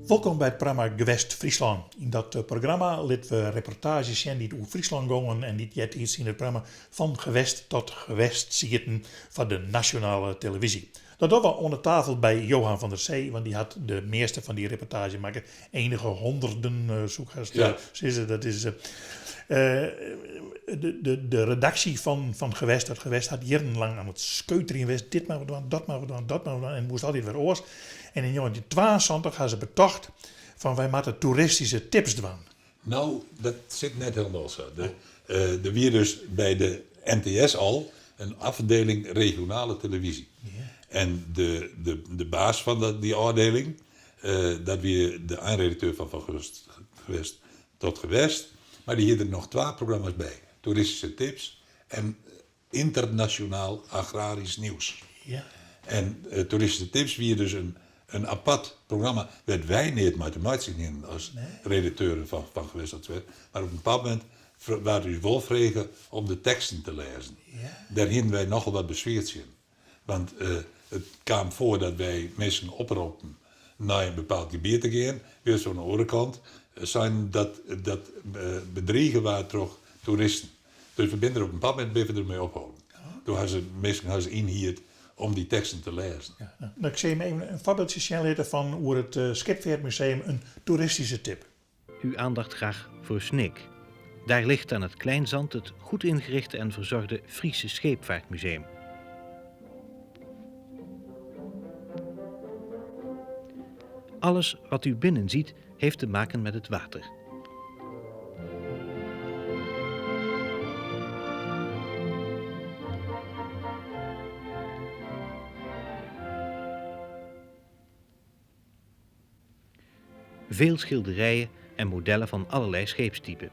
Welkom bij het programma Gewest Friesland. In dat programma laten we reportages zien die over Friesland gaan en die jet iets in het programma van gewest tot gewest zitten van de nationale televisie. Dat doen we onder tafel bij Johan van der Zee, want die had de meeste van die reportages maken. Enige honderden zoekgasten. Ja. Dat is de redactie van Gewest. Dat Gewest had jarenlang aan het skeuteren geweest. Dit maar we doen, dat maar we doen, dat maar we doen. En moest altijd weer oors. En in 1972 gaan ze betocht van wij moeten toeristische tips doen. Nou, dat zit net helemaal zo. Er weer dus bij de NTS al een afdeling regionale televisie. Ja. En de baas van die afdeling, dat weer de eindredacteur van Gewest tot Gewest. Maar die hier er nog 2 programma's bij. Toeristische tips en internationaal agrarisch nieuws. Ja. En toeristische tips weer dus een apart programma. Werd wij niet mathematisch in als redacteuren van Gewest tot Gewest. Maar op een bepaald moment waren we wel vregen om de teksten te lezen. Ja. Daar hielden wij nogal wat bezweerd in. Want het kwam voor dat wij mensen oproepen naar een bepaald gebied te gaan. Weer zo'n andere kant zijn dat bedriegen waren toch toeristen. Dus we zijn er op een bepaald moment even ermee ophouden. Toen hadden ze inhield om die teksten te lezen. Ja, nou, ik zie hem even een voorbeeldje zien van hoe het Schipvaartmuseum een toeristische tip. Uw aandacht graag voor Sneek. Daar ligt aan het Kleinzand het goed ingerichte en verzorgde Friese Scheepvaartmuseum. Alles wat u binnen ziet heeft te maken met het water. Veel schilderijen en modellen van allerlei scheepstypen.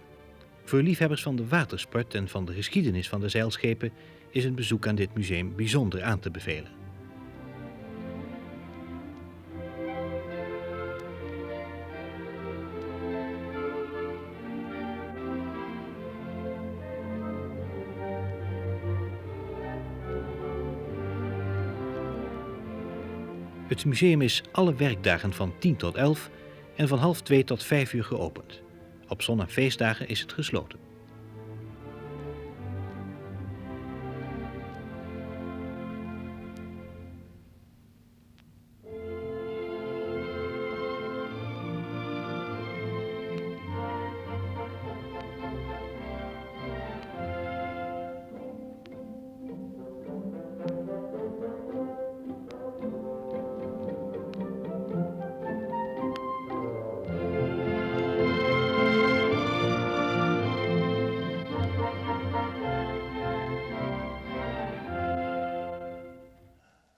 Voor liefhebbers van de watersport en van de geschiedenis van de zeilschepen is een bezoek aan dit museum bijzonder aan te bevelen. Het museum is alle werkdagen van 10 tot 11 en van 12:30 tot 5 uur geopend. Op zon- en feestdagen is het gesloten.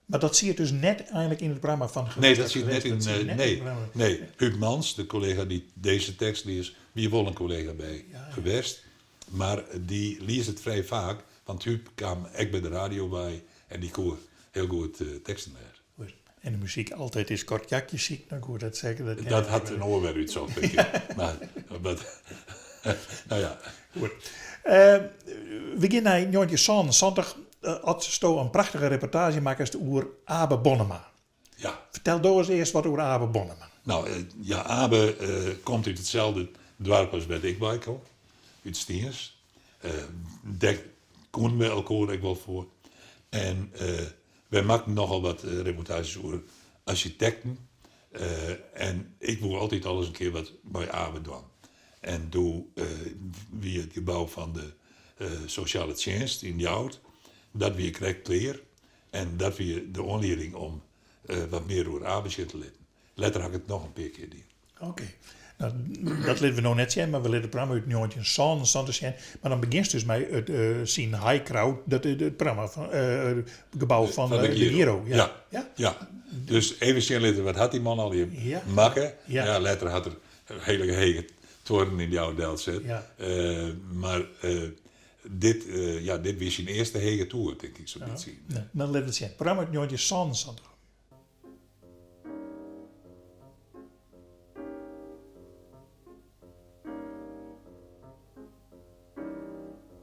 Maar dat zie je dus net eigenlijk in het programma van Gewest. Nee, dat zie je net in... Nee, Huub Mans, de collega die deze tekst leest, wie wel een collega bij Gewest. Maar die leest het vrij vaak, want Huub kwam echt bij de radio bij en die kon heel goed teksten lezen. En de muziek altijd is kort jakje ziek, nou goed, dat zeker. Dat had een oorwerk uit zo, denk ik. Maar nou ja. Goed. We beginnen naar 1970. Had Sto een prachtige reportage maken over Abe Bonnema. Ja. Vertel door eens eerst wat over Abe Bonnema. Nou, Abe komt uit hetzelfde dorp als bij ik bij kom. Uit Stiens. Daar konden we elkaar ook wel voor. En wij maakten nogal wat reportages over architecten. En ik wil altijd alles een keer wat bij Abe doen. En toen wie het gebouw van de sociale dienst in Jout. Dat we krijgt kleer en dat we de aanleiding om wat meer over Abe te letten. Later had ik het nog een paar keer doen. Oké. Nou, dat laten we nog net zien, maar we laten het programma uit 1970 zien. Maar dan begint dus met het zien High Crowd, dat het programma van het gebouw van de Giro. Ja. Dus even zien later, wat had die man al hier maken? Ja, later had er een hele hege toren in jouw deel zit. Ja. Maar dit was zijn eerste hege tour, denk ik, zo niet zien. Nee, dan laten we het zien. Het programma uit 1970.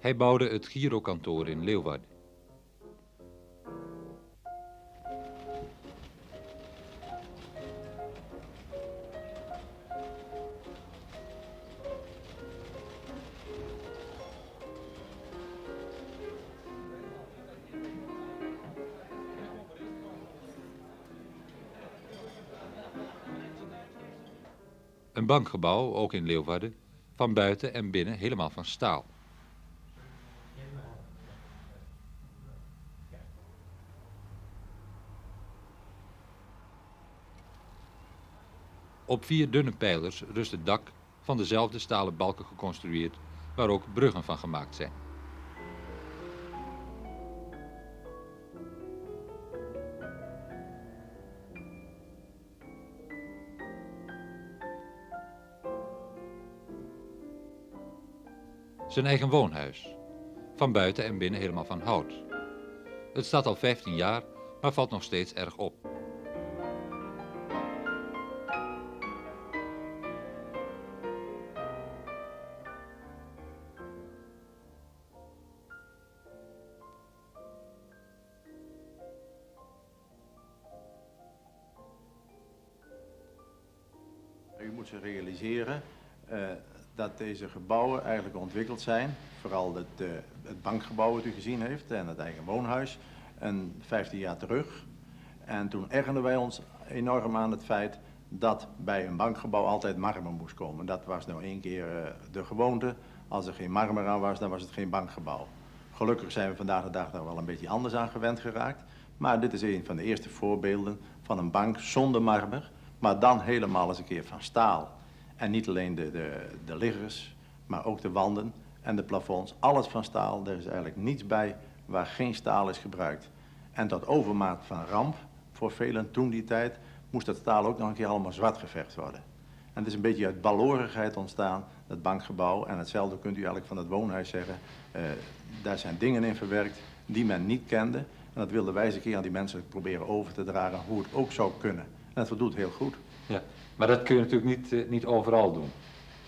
Hij bouwde het Girokantoor in Leeuwarden. Een bankgebouw, ook in Leeuwarden, van buiten en binnen helemaal van staal. Op 4 dunne pijlers rust het dak, van dezelfde stalen balken geconstrueerd, waar ook bruggen van gemaakt zijn. Zijn eigen woonhuis, van buiten en binnen helemaal van hout. Het staat al 15 jaar, maar valt nog steeds erg op. U moet zich realiseren dat deze gebouwen eigenlijk ontwikkeld zijn. Vooral het bankgebouw dat u gezien heeft en het eigen woonhuis. En 15 jaar terug. En toen ergerden wij ons enorm aan het feit dat bij een bankgebouw altijd marmer moest komen. Dat was nou 1 keer de gewoonte. Als er geen marmer aan was, dan was het geen bankgebouw. Gelukkig zijn we vandaag de dag daar wel een beetje anders aan gewend geraakt. Maar dit is een van de eerste voorbeelden van een bank zonder marmer. Maar dan helemaal eens een keer van staal. En niet alleen de liggers, maar ook de wanden en de plafonds. Alles van staal. Er is eigenlijk niets bij waar geen staal is gebruikt. En tot overmaat van ramp voor velen toen die tijd moest dat staal ook nog een keer allemaal zwart geverfd worden. En het is een beetje uit balorigheid ontstaan, dat bankgebouw. En hetzelfde kunt u eigenlijk van het woonhuis zeggen. Daar zijn dingen in verwerkt die men niet kende. En dat wilden wij eens een keer aan die mensen proberen over te dragen hoe het ook zou kunnen. En dat doet heel goed. Ja, maar dat kun je natuurlijk niet overal doen.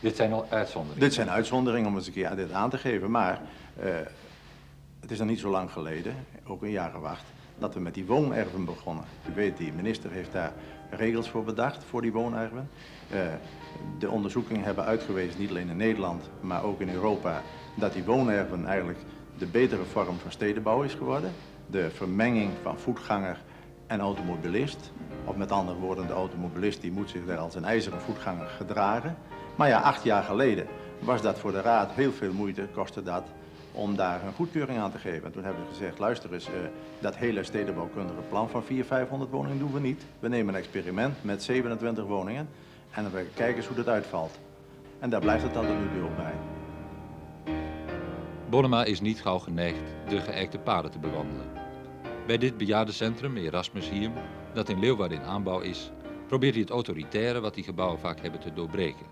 Dit zijn al uitzonderingen. Dit zijn uitzonderingen om eens een keer dit aan te geven. Maar het is nog niet zo lang geleden, ook een jaar gewacht, dat we met die woonerven begonnen. U weet, die minister heeft daar regels voor bedacht, voor die woonerven. De onderzoekingen hebben uitgewezen, niet alleen in Nederland, maar ook in Europa, dat die woonerven eigenlijk de betere vorm van stedenbouw is geworden. De vermenging van voetganger en automobilist. Of met andere woorden, de automobilist die moet zich daar als een ijzeren voetganger gedragen. Maar ja, 8 jaar geleden was dat voor de Raad heel veel moeite, kostte dat, om daar een goedkeuring aan te geven. En toen hebben we gezegd, luister eens, dat hele stedenbouwkundige plan van 400-500 woningen doen we niet. We nemen een experiment met 27 woningen en we kijken eens hoe dat uitvalt. En daar blijft het dan nu ook bij. Bonnema is niet gauw geneigd de geëikte paden te bewandelen. Bij dit bejaardencentrum Erasmus Hiem, dat in Leeuwarden in aanbouw is, probeert hij het autoritaire wat die gebouwen vaak hebben te doorbreken.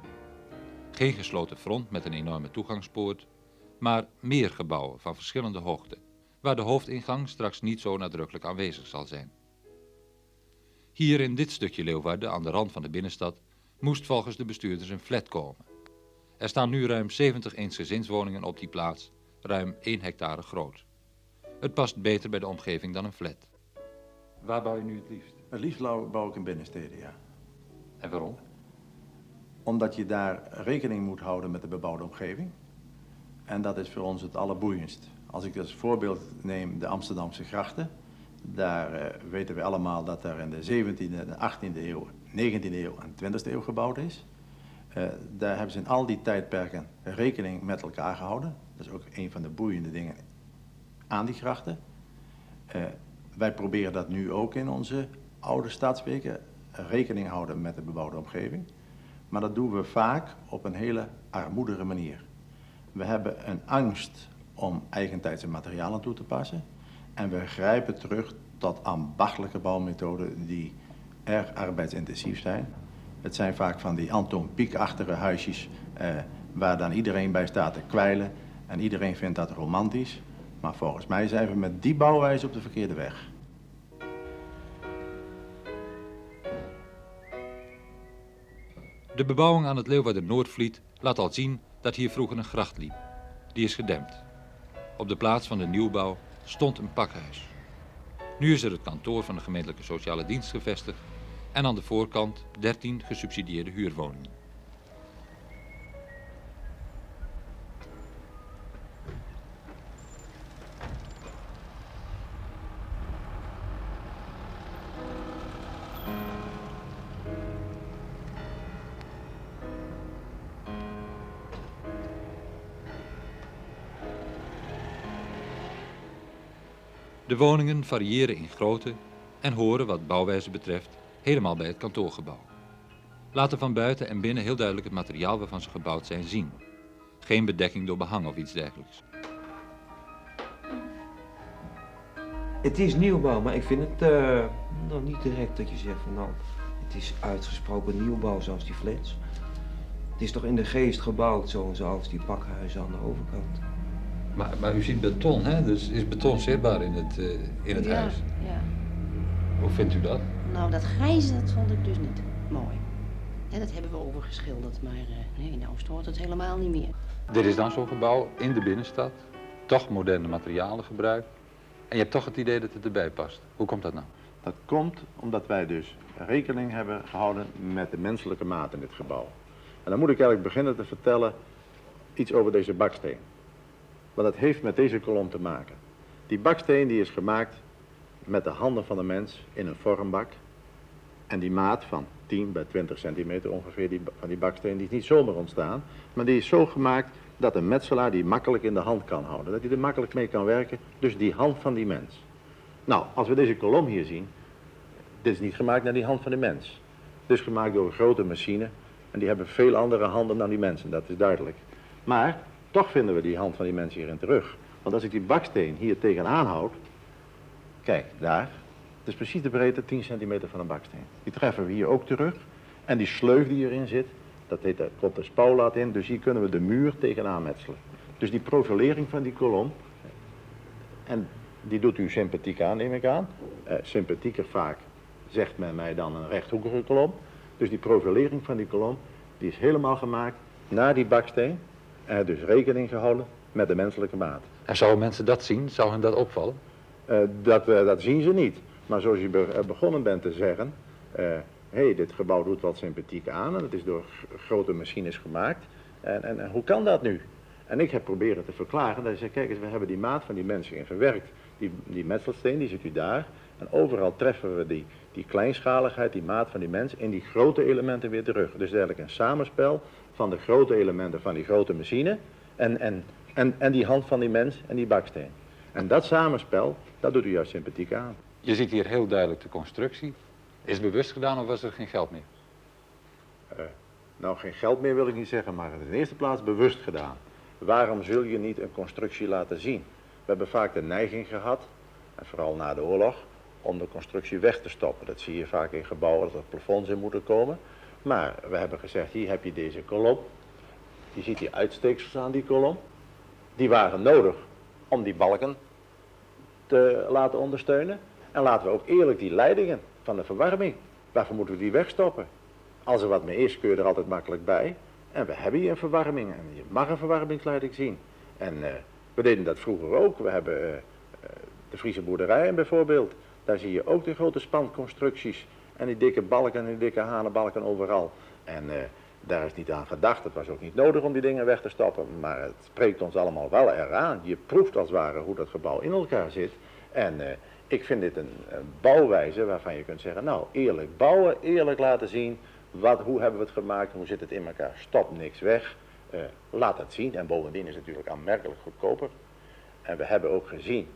Geen gesloten front met een enorme toegangspoort, maar meer gebouwen van verschillende hoogte, waar de hoofdingang straks niet zo nadrukkelijk aanwezig zal zijn. Hier in dit stukje Leeuwarden, aan de rand van de binnenstad, moest volgens de bestuurders een flat komen. Er staan nu ruim 70 eensgezinswoningen op die plaats, ruim 1 hectare groot. Het past beter bij de omgeving dan een flat. Waar bouw je nu het liefst? Het liefst bouw ik in binnensteden, ja. En waarom? Omdat je daar rekening moet houden met de bebouwde omgeving. En dat is voor ons het allerboeiendst. Als ik als voorbeeld neem de Amsterdamse grachten. Daar weten we allemaal dat er in de 17e, de 18e eeuw, 19e eeuw en 20e eeuw gebouwd is. Daar hebben ze in al die tijdperken rekening met elkaar gehouden. Dat is ook een van de boeiende dingen aan die grachten. Wij proberen dat nu ook in onze oude stadsweken. Rekening houden met de bebouwde omgeving. Maar dat doen we vaak op een hele armoedige manier. We hebben een angst om eigentijdse materialen toe te passen. En we grijpen terug tot ambachtelijke bouwmethoden die erg arbeidsintensief zijn. Het zijn vaak van die Anton Pieck-achtige huisjes waar dan iedereen bij staat te kwijlen. En iedereen vindt dat romantisch. Maar volgens mij zijn we met die bouwwijze op de verkeerde weg. De bebouwing aan het Leeuwarden Noordvliet laat al zien dat hier vroeger een gracht liep. Die is gedempt. Op de plaats van de nieuwbouw stond een pakhuis. Nu is er het kantoor van de gemeentelijke sociale dienst gevestigd en aan de voorkant 13 gesubsidieerde huurwoningen. De woningen variëren in grootte en horen wat bouwwijze betreft helemaal bij het kantoorgebouw. Laten van buiten en binnen heel duidelijk het materiaal waarvan ze gebouwd zijn zien. Geen bedekking door behang of iets dergelijks. Het is nieuwbouw, maar ik vind het nog niet direct dat je zegt van nou, het is uitgesproken nieuwbouw zoals die flats. Het is toch in de geest gebouwd zoals die pakhuizen aan de overkant. Maar u ziet beton, hè? Dus is beton zichtbaar in het huis? Ja. Hoe vindt u dat? Nou, dat grijze, dat vond ik dus niet mooi. En dat hebben we overgeschilderd, maar nee, nou stoort het helemaal niet meer. Dit is dan zo'n gebouw in de binnenstad, toch moderne materialen gebruikt. En je hebt toch het idee dat het erbij past. Hoe komt dat nou? Dat komt omdat wij dus rekening hebben gehouden met de menselijke maat in dit gebouw. En dan moet ik eigenlijk beginnen te vertellen iets over deze baksteen. Want dat heeft met deze kolom te maken. Die baksteen die is gemaakt met de handen van de mens in een vormbak. En die maat van 10 bij 20 centimeter ongeveer van die baksteen, die is niet zomaar ontstaan. Maar die is zo gemaakt dat een metselaar die makkelijk in de hand kan houden. Dat hij er makkelijk mee kan werken. Dus die hand van die mens. Nou, als we deze kolom hier zien. Dit is niet gemaakt naar die hand van de mens. Dit is gemaakt door een grote machine. En die hebben veel andere handen dan die mensen, dat is duidelijk. Maar toch vinden we die hand van die mensen hierin terug. Want als ik die baksteen hier tegenaan houd. Kijk, daar. Het is precies de breedte 10 centimeter van een baksteen. Die treffen we hier ook terug. En die sleuf die hierin zit, dat heet de komt de spouwlaat in. Dus hier kunnen we de muur tegenaan metselen. Dus die profilering van die kolom. En die doet u sympathiek aan, neem ik aan. Sympathieker vaak zegt men mij dan een rechthoekige kolom. Dus die profilering van die kolom, die is helemaal gemaakt naar die baksteen. En dus rekening gehouden met de menselijke maat. En zouden mensen dat zien? Zou hen dat opvallen? Dat zien ze niet. Maar zoals je begonnen bent te zeggen, hey, dit gebouw doet wat sympathiek aan en het is door grote machines gemaakt. En hoe kan dat nu? En ik heb proberen te verklaren, dat je zegt, kijk eens, we hebben die maat van die mensen in verwerkt. Die metselsteen, die ziet u daar. En overal treffen we die kleinschaligheid, die maat van die mens, in die grote elementen weer terug. Dus eigenlijk een samenspel van de grote elementen van die grote machine en die hand van die mens en die baksteen. En dat samenspel, dat doet u juist sympathiek aan. Je ziet hier heel duidelijk de constructie. Is het bewust gedaan of was er geen geld meer? Nou, geen geld meer wil ik niet zeggen, maar in de eerste plaats bewust gedaan. Waarom zul je niet een constructie laten zien? We hebben vaak de neiging gehad, en vooral na de oorlog, om de constructie weg te stoppen. Dat zie je vaak in gebouwen, dat er plafonds in moeten komen. Maar we hebben gezegd, hier heb je deze kolom. Je ziet die uitsteeksels aan die kolom. Die waren nodig om die balken te laten ondersteunen. En laten we ook eerlijk die leidingen van de verwarming, waarvoor moeten we die wegstoppen? Als er wat mee is, kun je er altijd makkelijk bij. En we hebben hier een verwarming en je mag een verwarmingsleiding zien. En we deden dat vroeger ook. We hebben de Friese boerderijen bijvoorbeeld. Daar zie je ook de grote spanconstructies en die dikke balken en die dikke hanenbalken overal. En daar is niet aan gedacht. Het was ook niet nodig om die dingen weg te stoppen. Maar het spreekt ons allemaal wel eraan. Je proeft als het ware hoe dat gebouw in elkaar zit. En ik vind dit een bouwwijze waarvan je kunt zeggen, nou eerlijk bouwen, eerlijk laten zien. Hoe hebben we het gemaakt, hoe zit het in elkaar, stop niks weg. Laat het zien en bovendien is het natuurlijk aanmerkelijk goedkoper. En we hebben ook gezien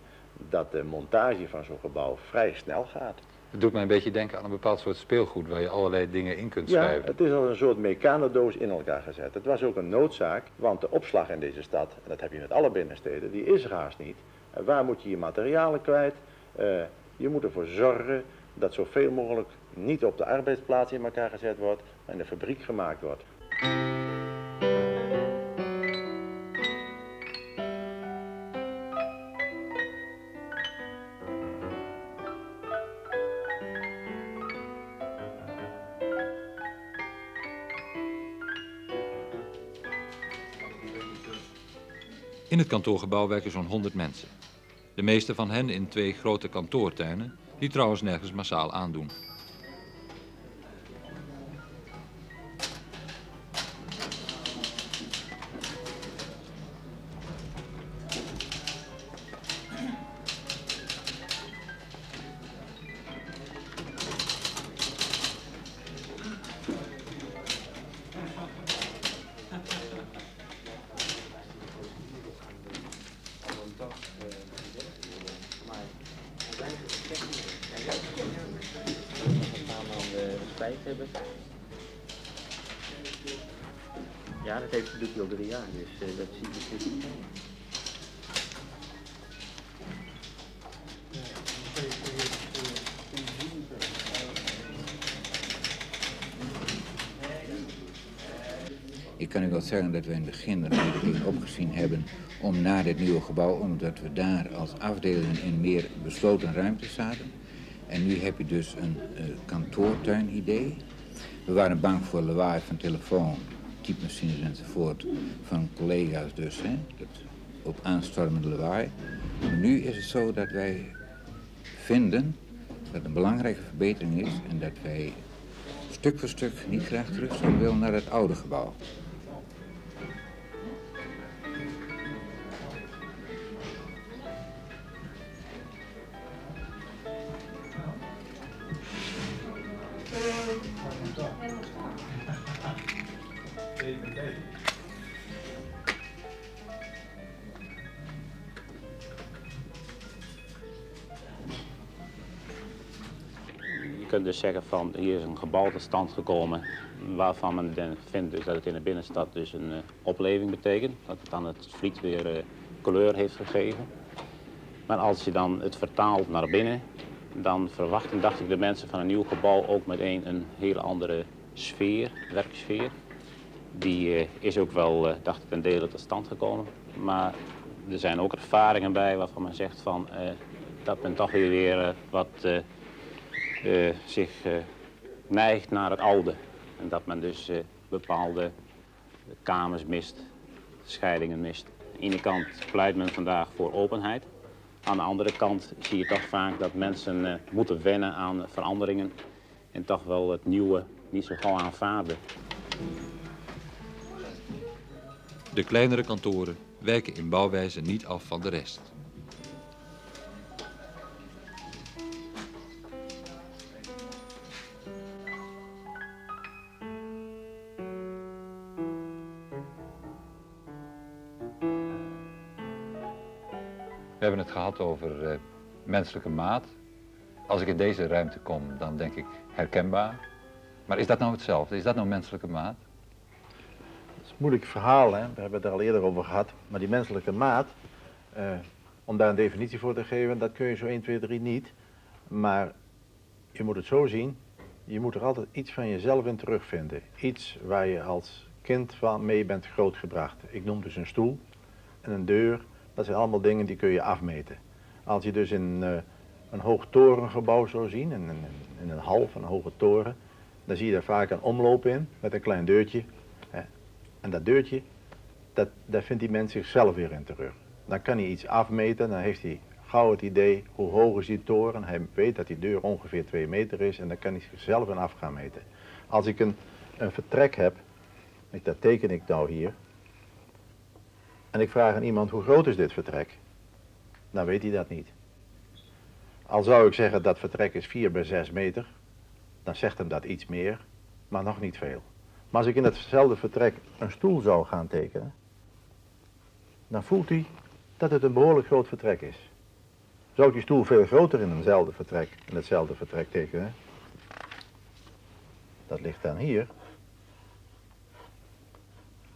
dat de montage van zo'n gebouw vrij snel gaat. Het doet mij een beetje denken aan een bepaald soort speelgoed waar je allerlei dingen in kunt schrijven. Ja, het is als een soort mechanodoos in elkaar gezet. Het was ook een noodzaak, want de opslag in deze stad, en dat heb je met alle binnensteden, die is er haast niet. Waar moet je je materialen kwijt? Je moet ervoor zorgen dat zoveel mogelijk niet op de arbeidsplaats in elkaar gezet wordt, maar in de fabriek gemaakt wordt. In het kantoorgebouw werken zo'n 100 mensen. De meeste van hen in 2 grote kantoortuinen, die trouwens nergens massaal aandoen. tijd hebben. Ja, dat heeft doet hij al 3 jaar, dus dat zie je dus niet. Ik kan u wel zeggen dat we in het begin er tegen opgezien hebben om naar dit nieuwe gebouw, omdat we daar als afdelingen in meer besloten ruimte zaten. En nu heb je dus een kantoortuinidee. We waren bang voor lawaai van telefoon, typemachines enzovoort, van collega's dus, hè, dat op aanstormende lawaai. Maar nu is het zo dat wij vinden dat het een belangrijke verbetering is en dat wij stuk voor stuk niet graag terug zouden willen naar het oude gebouw. Je kunt dus zeggen van hier is een gebouw tot stand gekomen waarvan men vindt dus dat het in de binnenstad dus een opleving betekent. Dat het aan het Vliet weer kleur heeft gegeven. Maar als je dan het vertaalt naar binnen, dan dacht ik de mensen van een nieuw gebouw ook meteen een hele andere sfeer, werksfeer. Die is ook wel, dacht ik, ten dele tot stand gekomen. Maar er zijn ook ervaringen bij waarvan men zegt van dat men toch weer wat zich neigt naar het oude. En dat men dus bepaalde kamers mist, scheidingen mist. Aan de ene kant pleit men vandaag voor openheid. Aan de andere kant zie je toch vaak dat mensen moeten wennen aan veranderingen en toch wel het nieuwe niet zo gauw aanvaarden. De kleinere kantoren wijken in bouwwijze niet af van de rest. We hebben het gehad over menselijke maat. Als ik in deze ruimte kom, dan denk ik herkenbaar. Maar is dat nou hetzelfde? Is dat nou menselijke maat? Dat is een moeilijk verhaal, hè? We hebben het er al eerder over gehad. Maar die menselijke maat, om daar een definitie voor te geven, dat kun je zo 1, 2, 3 niet. Maar je moet het zo zien, je moet er altijd iets van jezelf in terugvinden. Iets waar je als kind van mee bent grootgebracht. Ik noem dus een stoel en een deur. Dat zijn allemaal dingen die kun je afmeten. Als je dus in een hoog torengebouw zou zien, in een hal van een hoge toren, dan zie je daar vaak een omloop in met een klein deurtje. Hè. En dat deurtje, daar vindt die mens zichzelf weer in terug. Dan kan hij iets afmeten, dan heeft hij gauw het idee hoe hoog is die toren. Hij weet dat die deur ongeveer 2 meter is en dan kan hij zichzelf in af gaan meten. Als ik een vertrek heb, dat teken ik nou hier, en ik vraag aan iemand hoe groot is dit vertrek, dan weet hij dat niet. Al zou ik zeggen dat vertrek is 4 bij 6 meter, dan zegt hem dat iets meer, maar nog niet veel. Maar als ik in hetzelfde vertrek een stoel zou gaan tekenen, dan voelt hij dat het een behoorlijk groot vertrek is. Zou ik die stoel veel groter in hetzelfde vertrek tekenen, dat ligt dan hier,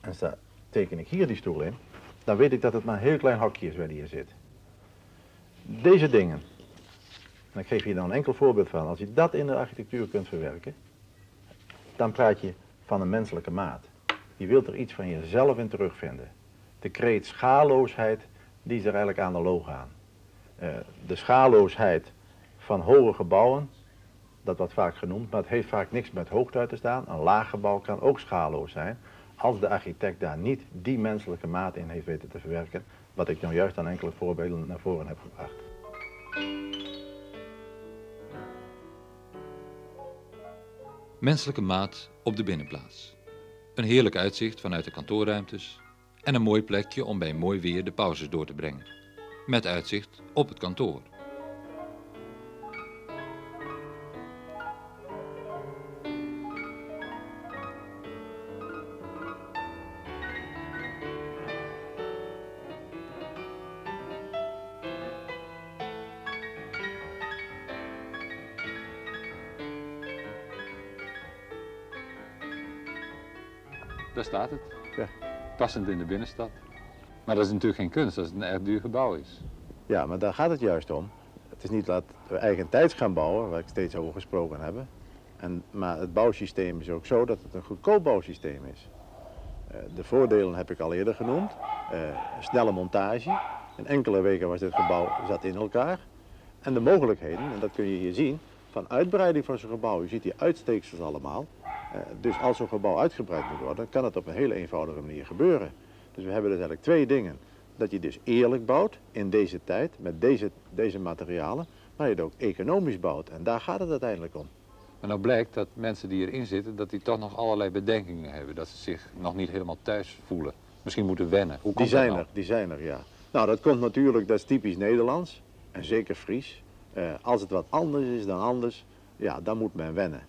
en teken ik hier die stoel in, dan weet ik dat het maar een heel klein hokje is waar die hier zit. Deze dingen, en ik geef je dan een enkel voorbeeld van, als je dat in de architectuur kunt verwerken, dan praat je van een menselijke maat. Je wilt er iets van jezelf in terugvinden. De kreet schaalloosheid, die is er eigenlijk analoog aan. De schaalloosheid van hoge gebouwen, dat wordt vaak genoemd, maar het heeft vaak niks met hoogte uit te staan. Een laag gebouw kan ook schaalloos zijn, als de architect daar niet die menselijke maat in heeft weten te verwerken, wat ik nou juist aan enkele voorbeelden naar voren heb gebracht. Menselijke maat op de binnenplaats. Een heerlijk uitzicht vanuit de kantoorruimtes en een mooi plekje om bij mooi weer de pauzes door te brengen. Met uitzicht op het kantoor. daar staat het. Ja. Passend in de binnenstad. Maar dat is natuurlijk geen kunst, als het een echt duur gebouw is. Ja, maar daar gaat het juist om. Het is niet dat we eigentijds gaan bouwen, waar ik steeds over gesproken heb. Maar het bouwsysteem is ook zo dat het een goedkoop bouwsysteem is. De voordelen heb ik al eerder genoemd. Snelle montage. In enkele weken was dit gebouw zat in elkaar. En de mogelijkheden, en dat kun je hier zien, van uitbreiding van zo'n gebouw. Je ziet die uitsteeksels allemaal. Dus als zo'n gebouw uitgebreid moet worden, kan het op een hele eenvoudige manier gebeuren. Dus we hebben dus eigenlijk twee dingen. Dat je dus eerlijk bouwt in deze tijd, met deze materialen, maar je het ook economisch bouwt. En daar gaat het uiteindelijk om. Maar nou blijkt dat mensen die erin zitten, dat die toch nog allerlei bedenkingen hebben. Dat ze zich nog niet helemaal thuis voelen. Misschien moeten wennen. Hoe komt dat nou? Die zijn er, ja. Nou, dat komt natuurlijk, dat is typisch Nederlands. En zeker Fries. Als het wat anders is dan anders, ja, dan moet men wennen.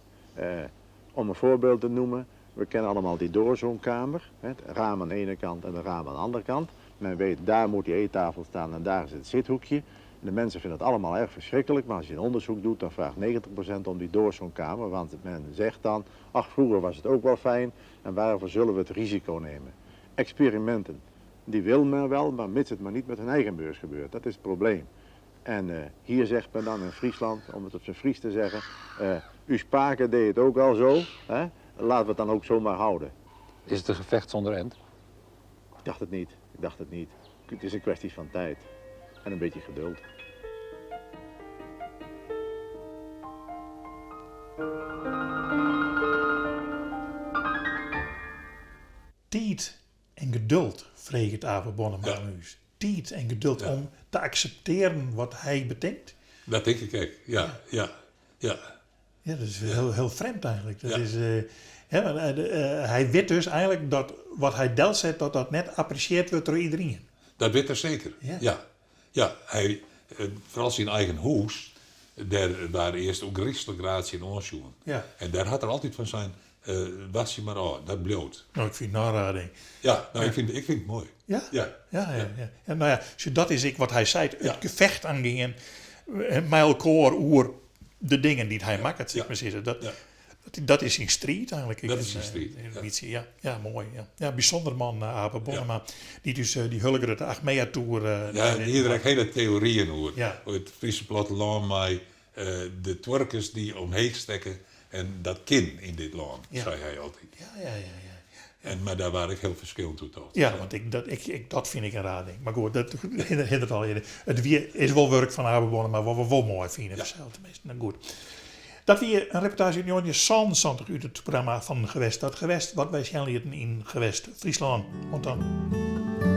Om een voorbeeld te noemen, we kennen allemaal die doorzoomkamer. Het raam aan de ene kant en de raam aan de andere kant. Men weet, daar moet die eettafel staan en daar is het zithoekje. De mensen vinden het allemaal erg verschrikkelijk, maar als je een onderzoek doet, dan vraagt 90% om die doorzoomkamer. Want men zegt dan, ach, vroeger was het ook wel fijn en waarvoor zullen we het risico nemen? Experimenten, die wil men wel, maar mits het maar niet met hun eigen beurs gebeurt. Dat is het probleem. En hier zegt men dan in Friesland, om het op zijn Fries te zeggen, uw Spaken deed het ook al zo, hè? Laten we het dan ook zo maar houden. Is het een gevecht zonder end? Ik dacht het niet. Het is een kwestie van tijd en een beetje geduld. Tijd en geduld, vreeg het Abe Bonnemanhuis. Tijd en geduld om te accepteren wat hij bedenkt. Dat denk ik echt, ja. Ja, dat is heel vreemd eigenlijk. Dat is, hij weet dus eigenlijk dat wat hij deelt zet, dat net apprecieerd wordt door iedereen. Dat weet er zeker, ja. Hij, vooral zijn eigen huis, daar waren eerst ook aristocratie in Oorsjoen. Ja. En daar had er altijd van zijn, was je maar aan, dat bloot. Nou, ik vind het narading. Ja, nou, ik vind het mooi. Ja? Ja. En nou ja, dat is wat hij zei, het gevecht aanging en met elkaar over de dingen die hij maakt, zeg maar zitten. Dat is in strijd eigenlijk. Dat is in strijd. Ja, mooi. Ja, bijzonder man, Abe Bonnema. Die dus die hulgere de Achmea Tour. En hier heb ik hele theorieën over. Ja. Het Friese platteland met de twerkers die omheen stekken en dat kin in dit land, zei hij altijd. Ja. Maar daar waren ik heel verschillend toe toch. Ja, want dat vind ik een raar ding. Maar goed, dat hindert al eerder. Het is wel werk van Abe Bonnema, maar wat we wel mooi vinden. Ja. Tenminste, nou goed. Dat weer een reportage uit Jonje Sansantig uit het programma van Gewest. Dat Gewest, wat wij zijn in Gewest, Friesland. Want dan...